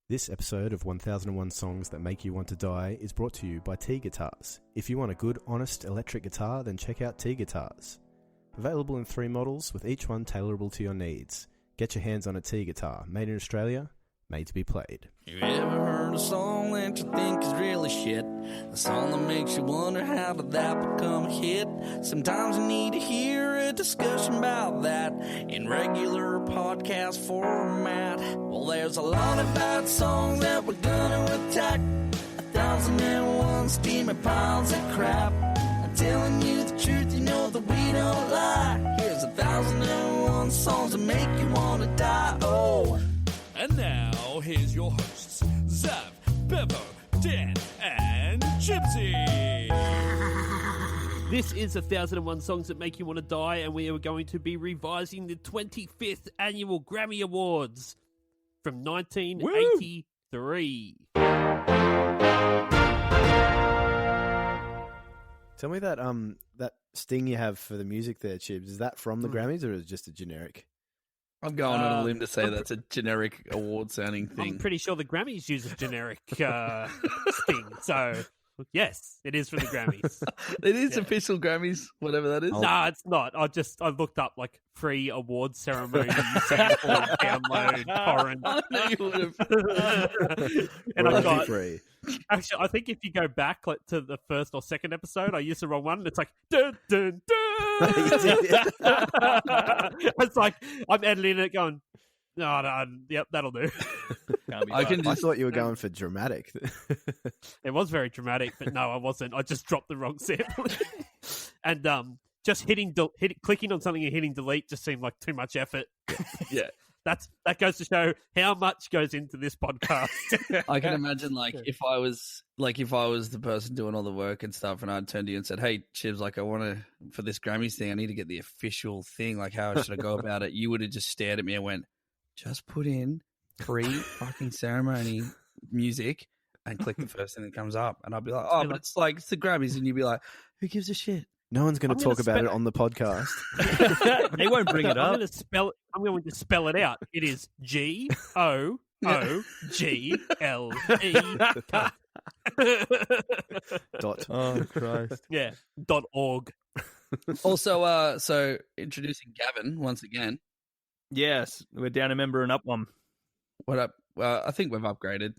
This episode of 1001 Songs That Make You Want to Die is brought to you by T Guitars. If you want a good, honest electric guitar, then check out T Guitars. Available in 3 models, with each one tailorable to your needs. Get your hands on a T guitar, made in Australia, made to be played. You ever heard a song that you think is really shit? A song that makes you wonder how did that become a hit? Sometimes you need to hear a discussion about that in regular podcast format. Well, there's a lot of bad songs that we're gonna attack. 1001 steaming piles of crap. I'm telling you the truth, you know that we don't lie. Here's 1001 songs that make you wanna die. Oh. And now, here's your hosts, Zav, Bevo, Dan, and Chipsy. This is 1001 Songs That Make You Want to Die, and we are going to be revising the 25th Annual Grammy Awards from 1983. Tell me that sting you have for the music there, Chibs. Is that from the Grammys or is it just a generic? I'm going on a limb to say that's a generic award-sounding thing. I'm pretty sure the Grammys use a generic sting, so yes, it is from the Grammys. It is official Grammys, whatever that is. No, it's not. I looked up like free award ceremony sample download torrent. I know you would have. And I got free. Actually, I think if you go back like, to the first or second episode, I used the wrong one. And it's like dun dun dun. It's like I'm editing it, going, no, yep, that'll do. I thought you were going for dramatic. It was very dramatic, but no, I wasn't. I just dropped the wrong sample, and just clicking on something and hitting delete just seemed like too much effort. Yeah. That goes to show how much goes into this podcast. I can imagine, if I was the person doing all the work and stuff, and I'd turned to you and said, "Hey, Chibs, I want to for this Grammys thing, I need to get the official thing. Like, how should I go about it?" You would have just stared at me and went, "Just put in fucking ceremony music and click the first thing that comes up." And I'd be like, "Oh, but it's the Grammys," and you'd be like, "Who gives a shit?" No one's going to talk about it on the podcast. They won't bring it up. I'm going to spell it out. It is GOOGLE. Dot. Oh Christ! Yeah. .org. Also, so introducing Gavin once again. Yes, we're down a member and up one. What up? I think we've upgraded.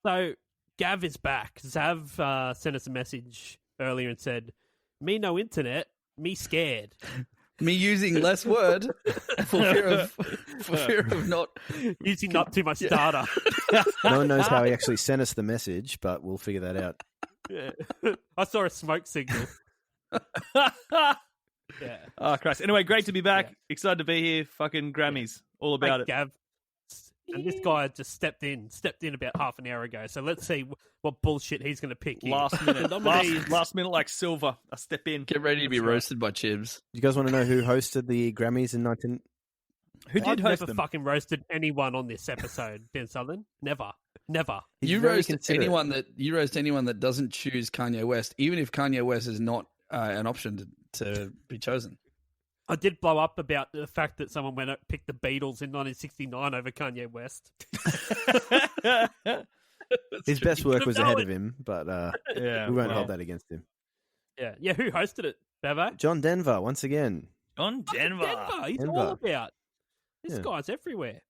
So Gav is back. Zav sent us a message earlier and said, "Me no internet, me scared." Me using less word for fear of not using up too much data. No one knows how he actually sent us the message, but we'll figure that out. Yeah. I saw a smoke signal. Yeah. Oh Christ! Anyway, great to be back. Yeah. Excited to be here. Fucking Grammys, all about it. Gav. And this guy just stepped in about half an hour ago. So let's see what bullshit he's going to pick. Last minute, last minute, like silver. I step in. Get ready to be roasted by Chibs. You guys want to know who hosted the Grammys in 19? Who did host never them? Fucking roasted anyone on this episode, Ben Southern. Never. You roast anyone that doesn't choose Kanye West, even if Kanye West is not an option to be chosen. I did blow up about the fact that someone went and picked the Beatles in 1969 over Kanye West. His best work was ahead of him, but we won't hold that against him. Yeah. Who hosted it, Bevo? John Denver, once again. John Denver. He's all about. This guy's everywhere.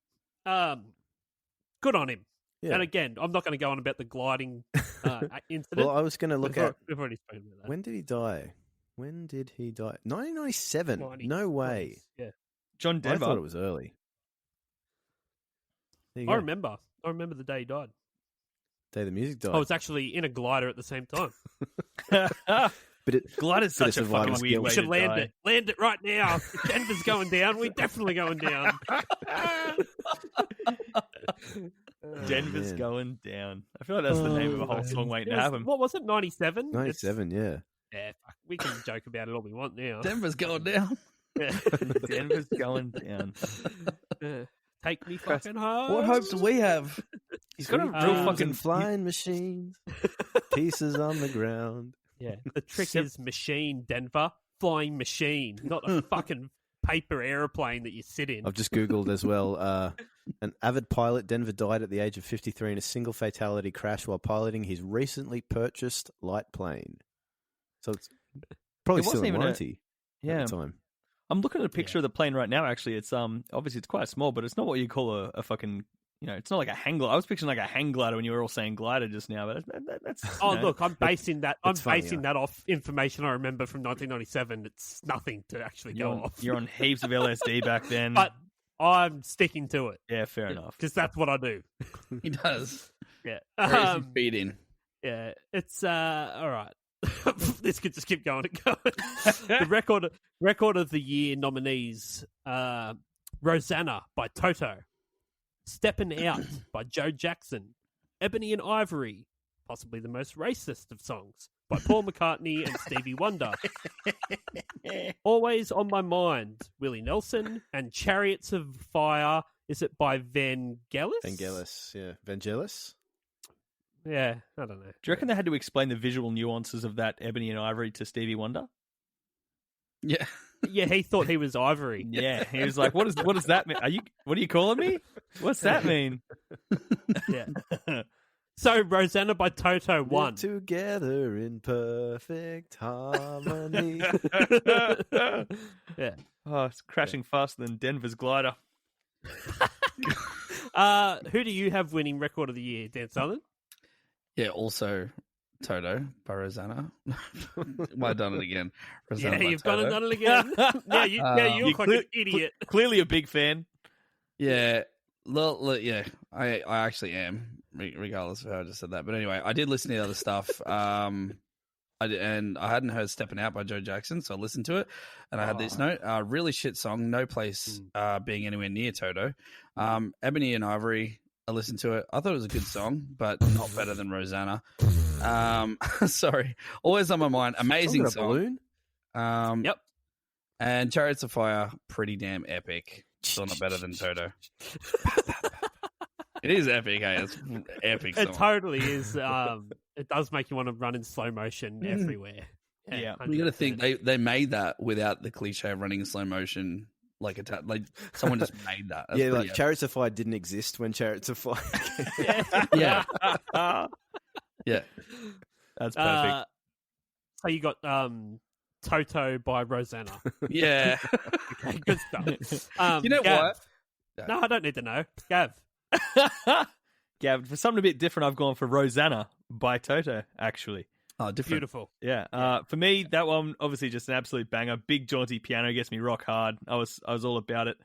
Good on him. Yeah. And again, I'm not going to go on about the gliding incident. Well, I was going to look at... We've already spoken about that. When did he die? 1997. No way. Yeah. John Denver. I thought it was early. I remember the day he died. Day the music died. I was actually in a glider at the same time. But glider's such a fucking weird way we should to land die. it. Land it right now. If Denver's going down, we're definitely going down. Denver's going down. I feel like that's the name of a whole song waiting to happen. What was it, 97? 97, yeah. Yeah, fuck. We can joke about it all we want now. Denver's going down. Yeah. Denver's going down. Take me fucking home. What hopes do we have? He's got a real fucking flying machines, pieces on the ground. Yeah, the trick is machine, Denver. Flying machine, not a fucking paper aeroplane that you sit in. I've just Googled as well. An avid pilot, Denver died at the age of 53 in a single fatality crash while piloting his recently purchased light plane. So it's probably It still wasn't in even warranty at the time. I'm looking at a picture of the plane right now. Actually, it's obviously it's quite small, but it's not what you call a fucking. It's not like a hang glider. I was picturing like a hang glider when you were all saying glider just now, but that's. Look, I'm basing that. I'm funny, basing that off information I remember from 1997. It's nothing to actually go off. You're on heaps of LSD back then, But I'm sticking to it. yeah, fair enough. Because that's what I do. He does. Yeah. Crazy feed in. Yeah. It's all right. This could just keep going and going. The record of the year nominees: Rosanna by Toto, Steppin' Out by Joe Jackson, Ebony and Ivory, possibly the most racist of songs, by Paul McCartney and Stevie Wonder, Always on My Mind, Willie Nelson, and Chariots of Fire. Is it by Vangelis? Vangelis, yeah. Vangelis? Yeah, I don't know. Do you reckon they had to explain the visual nuances of that Ebony and Ivory to Stevie Wonder? Yeah. Yeah, he thought he was Ivory. Yeah, he was like, "What does that mean? What are you calling me? What's that mean?" Yeah. So Rosanna by Toto won. Together in perfect harmony. Yeah. Oh, it's crashing faster than Denver's glider. Who do you have winning record of the year, Dan Southern? Yeah, also Toto by Rosanna. Why I done it again? Rosanna Yeah, by you've Toto. gone and done it again. You look like an idiot. Clearly a big fan. Yeah, yeah, I actually am, regardless of how I just said that. But anyway, I did listen to the other stuff. And I hadn't heard "Stepping Out" by Joe Jackson, so I listened to it, and I had this note: really shit song, no place being anywhere near Toto. Ebony and Ivory, I listened to it. I thought it was a good song, but not better than Rosanna. Sorry, Always on My Mind, amazing song. Balloon? Yep. And Chariots of Fire, pretty damn epic. Still not better than Toto. It is epic, hey? It's epic song. It totally is. It does make you want to run in slow motion everywhere. Yeah. You got to think they made that without the cliche of running in slow motion. Like someone just made that. That's like epic. Chariots of Fire didn't exist when Chariots of Fire came. Yeah. Yeah. That's perfect. So you got Toto by Rosanna. Yeah. Okay, good stuff. You know Gav. what? No, I don't need to know. Gav. Gav, for something a bit different, I've gone for Rosanna by Toto, actually. Oh, different. Beautiful. Yeah. For me, that one, obviously just an absolute banger. Big jaunty piano gets me rock hard. I was all about it.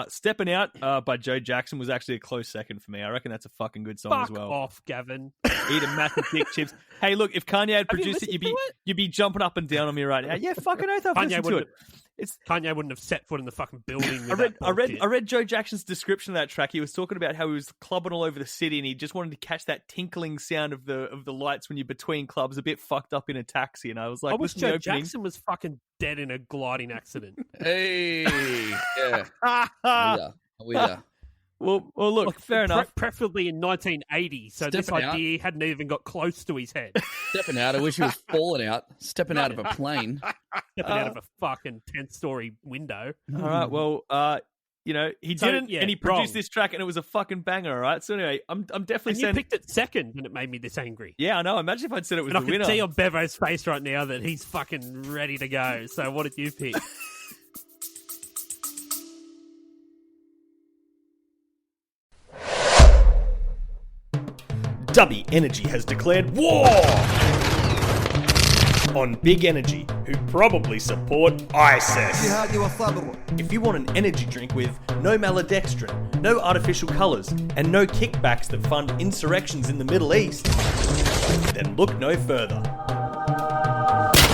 Stepping Out by Joe Jackson was actually a close second for me. I reckon that's a fucking good song Fuck as well. off, Gavin. Eat a massive dick chips. Hey, look, if Kanye had produced it, you'd be jumping up and down on me right now. Yeah, fucking oath, I've listened to it. Kanye wouldn't have set foot in the fucking building. I read Joe Jackson's description of that track. He was talking about how he was clubbing all over the city, and he just wanted to catch that tinkling sound of the lights when you're between clubs, a bit fucked up in a taxi. And I was like, I wish Joe Jackson was fucking dead in a gliding accident. Hey, yeah. Yeah. Well, look, fair enough. Preferably in 1980, so this idea hadn't even got close to his head. Stepping out, I wish he was falling out. Stepping out of a plane. Stepping out of a fucking 10-story window. All right, well, he didn't, and he produced this track, and it was a fucking banger. All right, so anyway, I'm definitely saying you picked it second, and it made me this angry. Yeah, I know. Imagine if I'd said it was and the winner. I can see on Bevo's face right now that he's fucking ready to go. So, what did you pick? Dubby Energy has declared war on Big Energy, who probably support ISIS. If you want an energy drink with no maltodextrin, no artificial colours, and no kickbacks that fund insurrections in the Middle East, then look no further.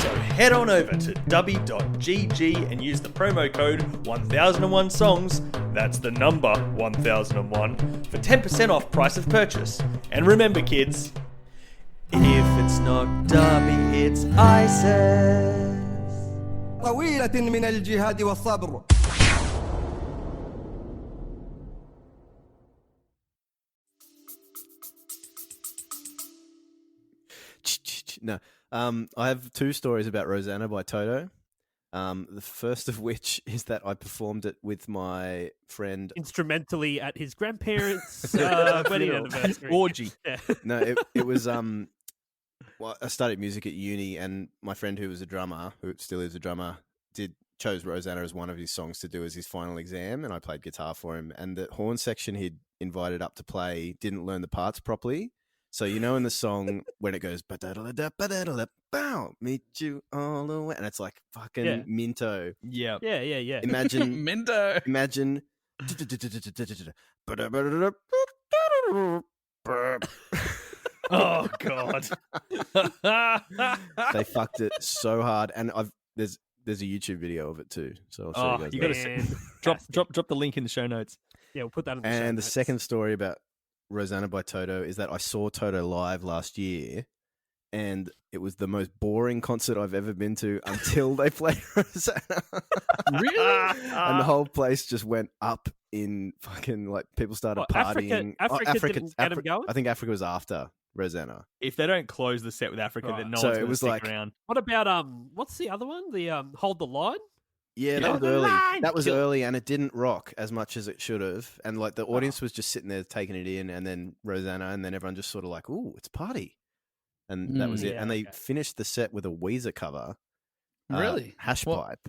So head on over to dubby.gg and use the promo code 1001songs, that's the number 1001, for 10% off price of purchase. And remember, kids, if it's not Dubby, it's ISIS. طويلة من الجهاد والصبر. No, I have two stories about Rosanna by Toto. The first of which is that I performed it with my friend. Instrumentally at his grandparents' wedding anniversary. Orgy. Yeah. No, it was. Well, I studied music at uni, and my friend who was a drummer, who still is a drummer, chose Rosanna as one of his songs to do as his final exam, and I played guitar for him. And the horn section he'd invited up to play didn't learn the parts properly. So in the song when it goes bow, meet you all the way, and it's like fucking Minto. Yeah. Yeah. Imagine Minto. Imagine. Oh God. They fucked it so hard, and there's a YouTube video of it too. So I'll show you guys. You that. gotta drop the link in the show notes. Yeah, we'll put that in the show And the notes. second story about Rosanna by Toto is that I saw Toto live last year, and it was the most boring concert I've ever been to until they played Rosanna. Really? And the whole place just went up in fucking, like, people started What, partying. Africa didn't get 'em going? I think Africa was after Rosanna. If they don't close the set with Africa, then no So one's it going to was stick like- around. What about what's the other one? The Hold the Line? Yeah, that Yeah. was early. Line! That was Kill- early, and it didn't rock as much as it should have. And like the audience was just sitting there taking it in, and then Rosanna, and then everyone just sort of like, "Ooh, it's party," and that was it. Yeah, And they okay. finished the set with a Weezer cover, Really? Hash What? Pipe.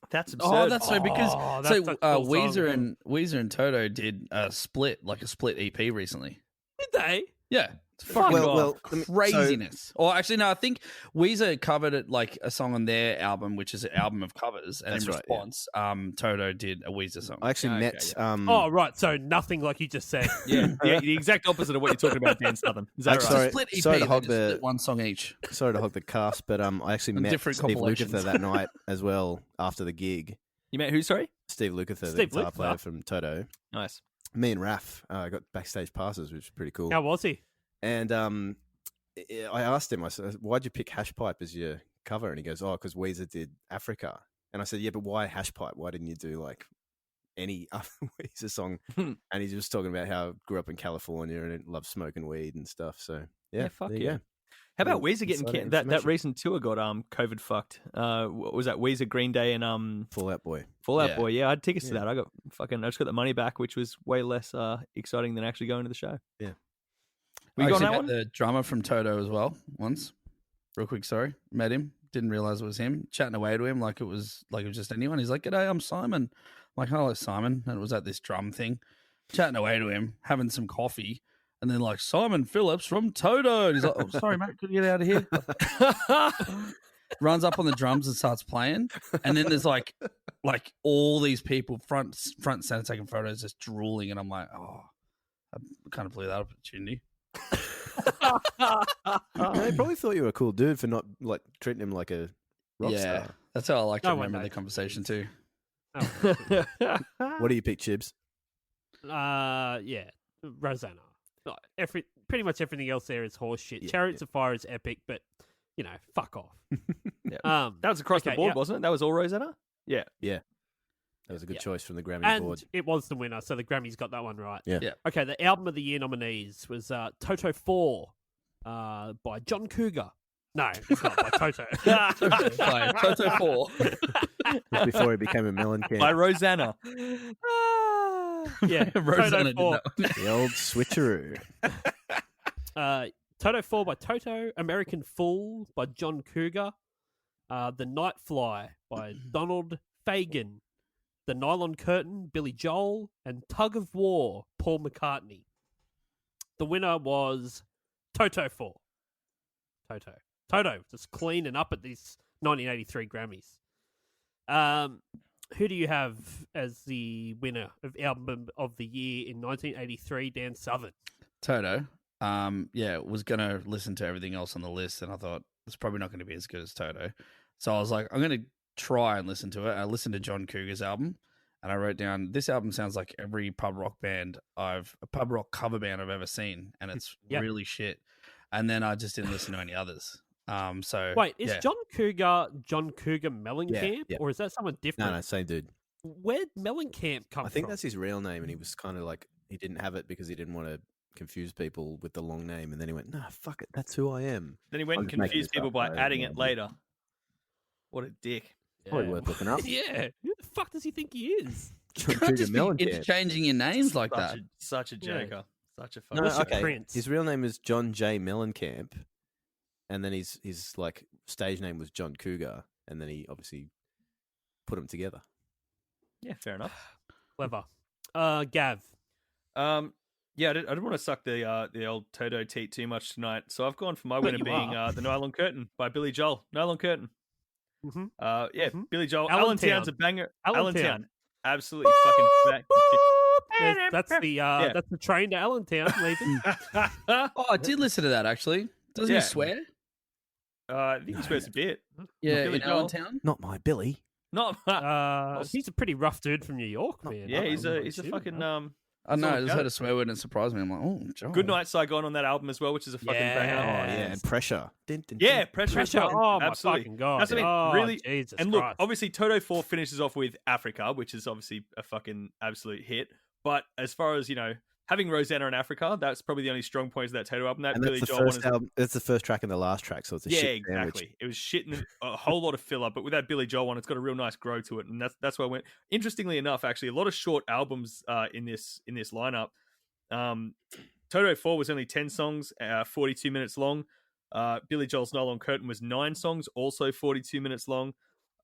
That's absurd. Oh, that's so because Oh, that's such a cool song. Weezer and Toto did a split EP recently. Did they? Yeah, it's fucking Well, let me- craziness. Or actually, no, I think Weezer covered it like a song on their album, which is an album of covers, and That's in right, yeah. response, Toto did a Weezer song. I actually Okay, met. Oh, right. So nothing like you just said. Yeah, the exact opposite of what you're talking about, Dan Southern. Is that I'm right? sorry. It's a split EP. sorry to they hog just the- split one song each. Sorry to hog the cast, but I actually On met different Steve compilations. Lukather that night as well after the gig. You met who? Sorry. Steve Lukather, the Steve guitar Lukather. player from Toto. Nice. Me and Raph got backstage passes, which is pretty cool. How was he? And I asked him, I said, "Why'd you pick Hash Pipe as your cover?" And he goes, "Oh, because Weezer did Africa." And I said, "Yeah, but why Hash Pipe? Why didn't you do like any other Weezer song?" And he's just talking about how he grew up in California and loved smoking weed and stuff. So yeah, fuck there you yeah. go. How about Little Weezer getting insider that information. recent tour got COVID fucked? What was that Weezer, Green Day, and Fallout Boy. Fallout Yeah. Boy? Yeah, I had tickets to Yeah. that. I just got the money back, which was way less exciting than actually going to the show. Yeah. We I got on actually that met one. the drummer from Toto as well once. Real quick, sorry. Met him. Didn't realize it was him. Chatting away to him like it was just anyone. He's like, "G'day, I'm Simon." I'm like, "Hello, Simon." And it was at this drum thing. Chatting away to him, having some coffee, and then like Simon Phillips from Toto. And he's like, "Oh, sorry, mate, could you get out of here?" Runs up on the drums and starts playing, and then there's like all these people front and center taking photos, just drooling, and I'm like, "Oh, I kind of blew that opportunity." They probably thought you were a cool dude for not like treating him like a rock Yeah, star. that's how I like to No one remember the knows. conversation too. What do you pick, Chibs? Yeah, Rosanna. Pretty much everything else there is horse shit. Yeah, Chariots of Fire is epic, but fuck off. That was across the Okay, board, yeah. wasn't it? That was all Rosanna. Yeah. That was a good Yeah. choice from the Grammy And board. it was the winner, so the Grammys got that one right. Yeah. Yeah. Okay, the album of the year nominees was Toto 4 by John Cougar. No, it's not by Toto. By Toto 4. Just before he became a melon can. By Rosanna. Yeah, Rosanna Toto 4. did that. The old switcheroo. Toto 4 by Toto, American Fool by John Cougar, The Night Fly by Donald Fagen, The Nylon Curtain, Billy Joel, and Tug of War, Paul McCartney. The winner was Toto 4. Toto, just cleaning up at these 1983 Grammys. Who do you have as the winner of Album of the Year in 1983, Dan Southern? Toto. Was going to listen to everything else on the list, and I thought it's probably not going to be as good as Toto. So I was like, I'm going to try and listen to it. I listened to John Cougar's album, and I wrote down, this album sounds like every pub rock cover band I've ever seen, and it's Yep. really shit. And then I just didn't listen to any others. Wait, is yeah. John Cougar Mellencamp, yeah. or is that someone different? No, same dude. Where'd Mellencamp come from? I think that's his real name, and he was kind of like, he didn't have it because he didn't want to confuse people with the long name, and then he went, "Nah, fuck it, that's who I am." Then he went I'm and just making confused this people up, by though, adding yeah. it later. What a dick. Probably worth looking up. Yeah, who the fuck does he think he is? John Can't Cougar just be Mellencamp. interchanging your names like such that. such a Yeah. joker. Such a No, fucking Unless you're okay. Prince. His real name is John J. Mellencamp, and then his like stage name was John Cougar, and then he obviously put them together. Yeah, fair enough. Clever. Gav. Yeah, I didn't want to suck the old Toto teat too much tonight, so I've gone for my winner you being are. the Nylon Curtain by Billy Joel. Nylon Curtain. Mm-hmm. Yeah, Mhm. Billy Joel. Allentown. Allentown's a banger. Allentown. Allentown, absolutely fucking back. That's the train to Allentown leaving. Oh, I did listen to that actually. Doesn't Yeah. he swear? I think he swears a bit. Yeah, Billy in Joel. Allentown. Not my Billy. Not. He's a pretty rough dude from New York, man. yeah, I he's don't know a shit, fucking man. I know. all I just about heard it. a swear word and it surprised me. I'm like, oh, Joel. Good Night Saigon on that album as well, which is a fucking banger. Yeah. Oh yeah, and Pressure. Dun, dun, Yeah, dun. pressure. Pressure. Fucking- Oh my absolutely. fucking god. That's what I mean. Oh, Really. Jesus And look, Christ. obviously, Toto 4 finishes off with Africa, which is obviously a fucking absolute hit. But as far as, having Rosanna in Africa, that's probably the only strong points of that Toto album. That And Billy that's the Joel one first is album. That's the first track and the last track, so it's a yeah, shit sandwich. exactly. It was shit and a whole lot of filler, but with that Billy Joel one, it's got a real nice grow to it, and that's why I went. Interestingly enough, actually, a lot of short albums in this lineup. Toto 4 was only 10 songs, 42 minutes long. Billy Joel's Nylon Curtain was 9 songs, also 42 minutes long.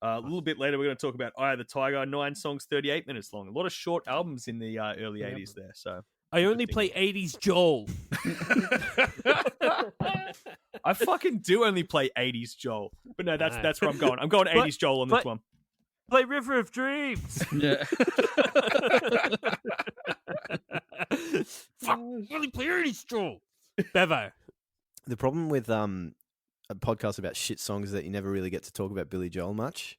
A little bit later, we're going to talk about Eye of the Tiger, 9 songs, 38 minutes long. A lot of short albums in the early 80s there. So I only play 80s Joel. I fucking do only play 80s Joel, but no, No. that's where I'm going. I'm going 80s Joel on this one. Play River of Dreams. Yeah. Fuck, only play 80s Joel. Bevo. The problem with a podcast about shit songs is that you never really get to talk about Billy Joel much.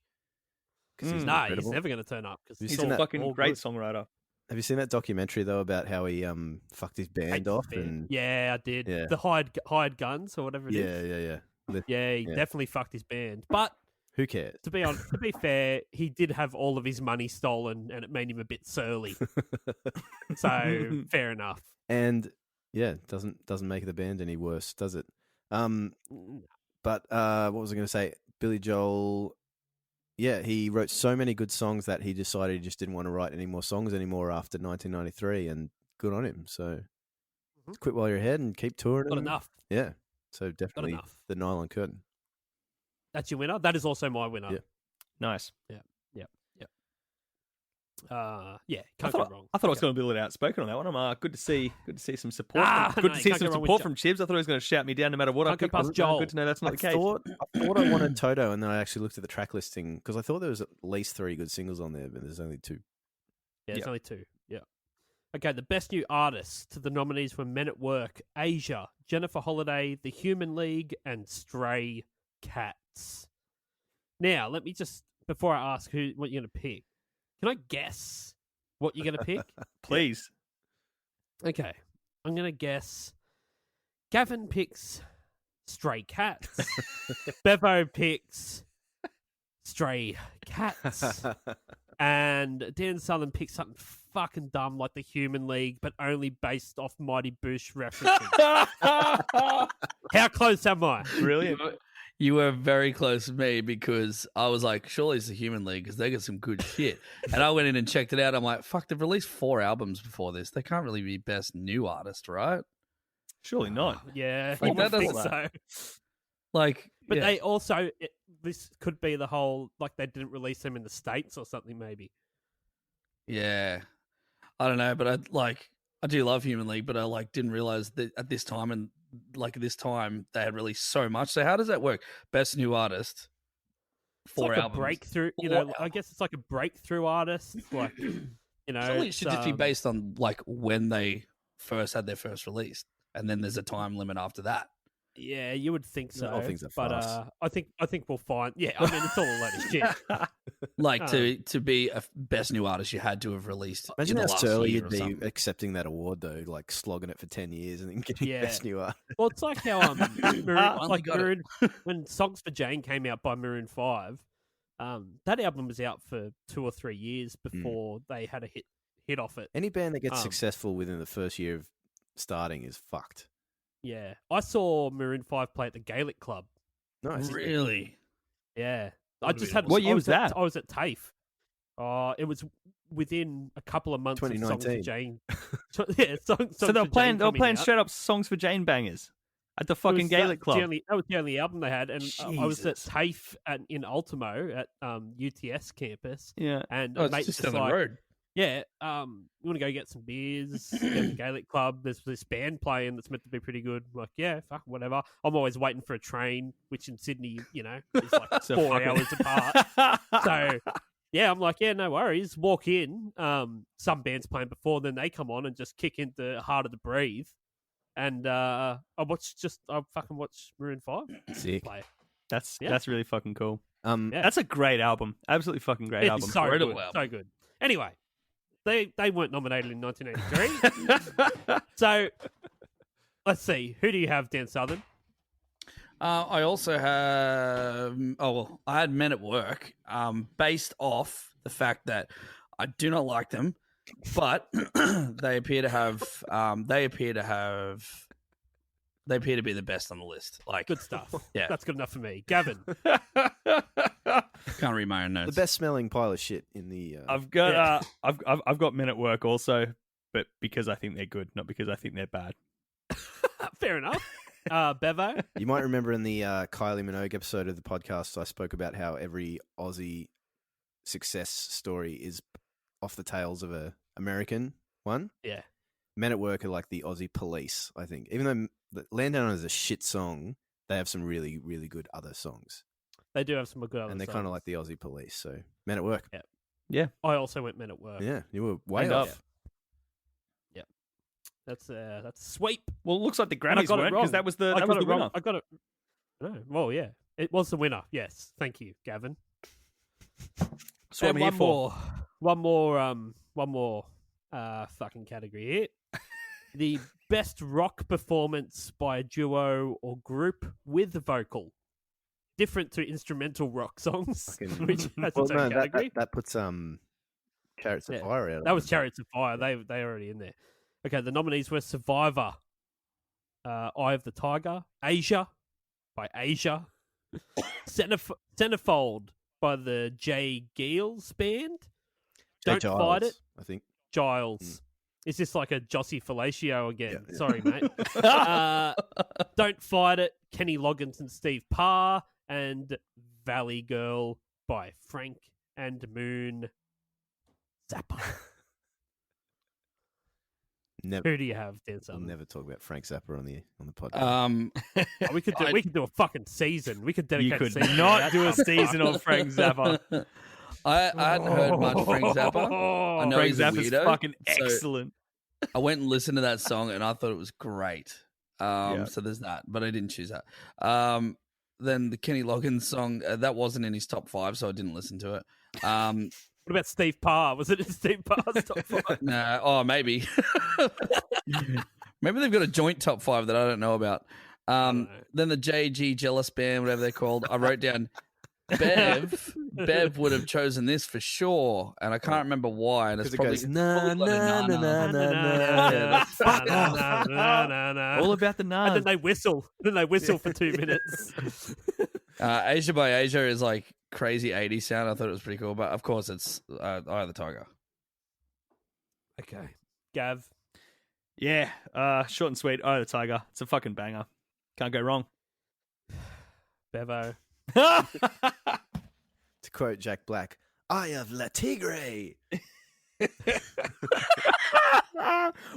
'Cause he's Nah, incredible. he's never going to turn up. Cause He's He's seen a that- fucking all great good. songwriter. Have you seen that documentary though about how he fucked his band Hates off? band. And Yeah, I did. Yeah. The hired guns or whatever it is. yeah. Yeah, he Yeah. definitely fucked his band. But Who cares? to be fair, he did have all of his money stolen, and it made him a bit surly. So fair enough. And yeah, doesn't make the band any worse, does it? But what was I going to say? Billy Joel, yeah, he wrote so many good songs that he decided he just didn't want to write any more songs anymore after 1993, and good on him. So quit while you're ahead and keep touring. Not and- enough. Yeah, so definitely enough. the Nylon Curtain. That's your winner. That is also my winner. Yeah. Nice. Can't go wrong. I thought I was going to be a little outspoken on that one. I'm good to see some support. Good no, to you see can't some go wrong with support from Chibs. I thought he was going to shout me down no matter what I Can't go picked. past Joel. Good to know that's not the case. I thought I wanted Toto, and then I actually looked at the track listing because I thought there was at least 3 good singles on there, but there's only 2. Yeah, it's Yep. only 2. Yeah. Okay, the best new artists. The nominees were Men at Work, Asia, Jennifer Holliday, The Human League, and Stray Cats. Now, let me just, before I ask what you're going to pick, can I guess what you're going to pick? Please. Okay, I'm going to guess Gavin picks Stray Cats. Bevo picks Stray Cats. And Dan Southern picks something fucking dumb like The Human League, but only based off Mighty Boosh references. How close am I? Brilliant. You were very close with me because I was like, surely it's the Human League because they got some good shit. And I went in and checked it out. I'm like, fuck, they've released 4 albums before this. They can't really be best new artist, right? Surely not. Yeah, Like, you would that think doesn't- so. Like, But yeah. they also, this could be the whole, like they didn't release them in the States or something maybe. Yeah. I don't know, but I do love Human League, but I didn't realize that at this time they had released so much. So how does that work? Best new artist, It's 4 like albums. a breakthrough, you 4 know, I guess it's like a breakthrough artist. Like, you know. Surely it it's, should just be based on when they first had their first release, and then there's a time limit after that. Yeah, you would think so. all things are but fast. I think we'll find. Yeah, I mean it's all a load of shit. To be a best new artist, you had to have released. Imagine in how the last surly year you'd or be something. accepting that award though, like slogging it for 10 years and then getting Yeah. best new art. Well, it's like how Finally got it. Maroon, when Songs for Jane came out by Maroon 5, that album was out for 2 or 3 years before they had a hit off it. Any band that gets Um, successful within the first year of starting is fucked. Yeah, I saw Maroon 5 play at the Gaelic Club. Nice. Really? Yeah, I just had. What year I was that? I was at TAFE. It was within a couple of months of Songs for 2019. Jane. Yeah, songs So they were for playing. Jane They were coming playing out. straight up songs for Jane bangers at the fucking Gaelic club. That was the only album they had, and I was at Jesus. TAFE in Ultimo at UTS campus. Yeah. And Oh, a it's mate just was down the like, road. yeah, you want to go get some beers at the Gaelic club? There's this band playing that's meant to be pretty good. I'm like, yeah, fuck, whatever. I'm always waiting for a train, which in Sydney, is like So 4 fucking- hours apart. So, yeah, I'm like, yeah, no worries. Walk in. Some bands playing before, then they come on and just kick into Harder to Breathe. And I fucking watched Maroon 5 Sick. play. That's Yeah. that's really fucking cool. Yeah. That's a great album. Absolutely fucking great It's album. so Incredible good. album. So good. Anyway, they weren't nominated in 1983. So, let's see. Who do you have, Dan Southern? I also have. I had Men at Work, based off the fact that I do not like them, but they appear to have. They appear to be the best on the list. Like, Good stuff. Yeah. That's good enough for me. Gavin. can't read my own The notes. best smelling pile of shit in the. I've got Yeah. I've got Men at Work also, but because I think they're good, not because I think they're bad. Fair enough. Bevo. You might remember in the Kylie Minogue episode of the podcast, I spoke about how every Aussie success story is off the tails of a American one. Yeah. Men at Work are like the Aussie Police, I think. Even though Land Down is a shit song, they have some really, really good other songs. They do have some good other And they're songs. kind of like the Aussie Police. So Men at Work. I also went Men at Work. Yeah, you were way And off. up. That's sweep. Well, it looks like the And I Grammys got it weren't wrong. because that was the I got it winner. wrong. I got it. No, well, yeah, it was the winner. Yes, thank you, Gavin. That's what I'm And here for. one more fucking category here. The best rock performance by a duo or group with vocal, different to instrumental rock songs, Fucking- which has Well, its own no, category. that puts Chariots of Yeah. Fire out. That was Chariots of Fire. They already in there. Okay, the nominees were Survivor, Eye of the Tiger, Asia by Asia, Centerfold by the Jay Giles Band, Don't Fight It, I think. Giles. Is this like a Jossie Fellatio again? Yeah. Sorry, mate. Don't Fight It, Kenny Loggins and Steve Parr, and Valley Girl by Frank and Moon Zappa. Never, Who do you have, Dan I'll Sutton? never talk about Frank Zappa on the podcast. Oh, we could do a fucking season. We could dedicate You a could season. to not that. do a season on Frank Zappa. I hadn't heard much Frank Zappa. I know Frank he's a Zappa's weirdo, fucking so excellent. I went and listened to that song and I thought it was great. Yeah. So there's that, but I didn't choose that. Then the Kenny Loggins song that wasn't in his top 5, so I didn't listen to it. What about Steve Parr? Was it in Steve Parr's top 5? No, maybe. Maybe they've got a joint top 5 that I don't know about. know. Then the JG Jealous Band, whatever they're called. I wrote down Bev. Bev would have chosen this for sure, and I can't remember why. And it's Because it probably goes, na, probably na, got a na, na-na. na, na, na. Na. All about the And naan. then they whistle. Then they whistle for 2 minutes. Asia by Asia is like crazy 80s sound. I thought it was pretty cool, but of course it's Eye of the Tiger. Okay. Gav. Yeah, short and sweet. Oh, the Tiger. It's a fucking banger. Can't go wrong. Bevo. To quote Jack Black, "Eye of La Tigre."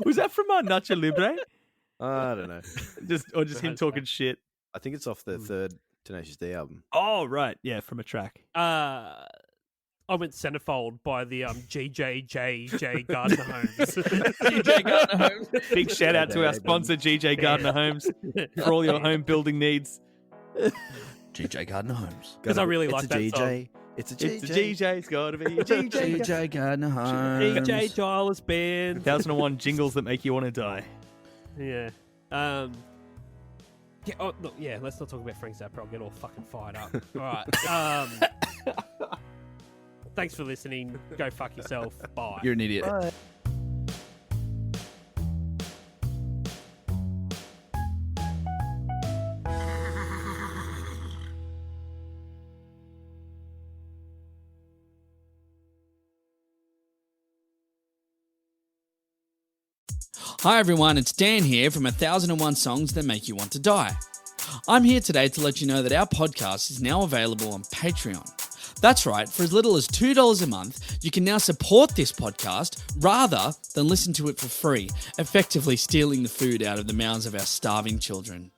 Was that from Nacho Libre? I don't know. Just him talking shit. I think it's off the third Tenacious D album. Oh right, yeah, from a track. I went Centerfold by the GJJ Gardner Homes. GJ Gardner Homes. Big shout out to our sponsor, GJ Gardner Homes, for all your home building needs. GJ Gardner Homes. Because I really It's like a that GJ. song. It's a GJ. It's a GJ. It's got to be a GJ. GJ Gardner Homes. DJ Giles Band. 1001 jingles that make you want to die. Yeah. Yeah. Oh, look, yeah. Let's not talk about Frank Zappa. I'll get all fucking fired up. All right. Thanks for listening. Go fuck yourself. Bye. You're an idiot. Hi everyone, it's Dan here from 1001 Songs That Make You Want to Die. I'm here today to let you know that our podcast is now available on Patreon. That's right, for as little as $2 a month, you can now support this podcast rather than listen to it for free, effectively stealing the food out of the mouths of our starving children.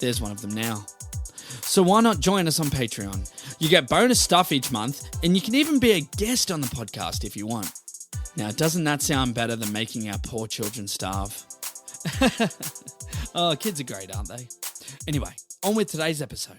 There's one of them now. So why not join us on Patreon? You get bonus stuff each month, and you can even be a guest on the podcast if you want. Now, doesn't that sound better than making our poor children starve? Oh, kids are great, aren't they? Anyway, on with today's episode.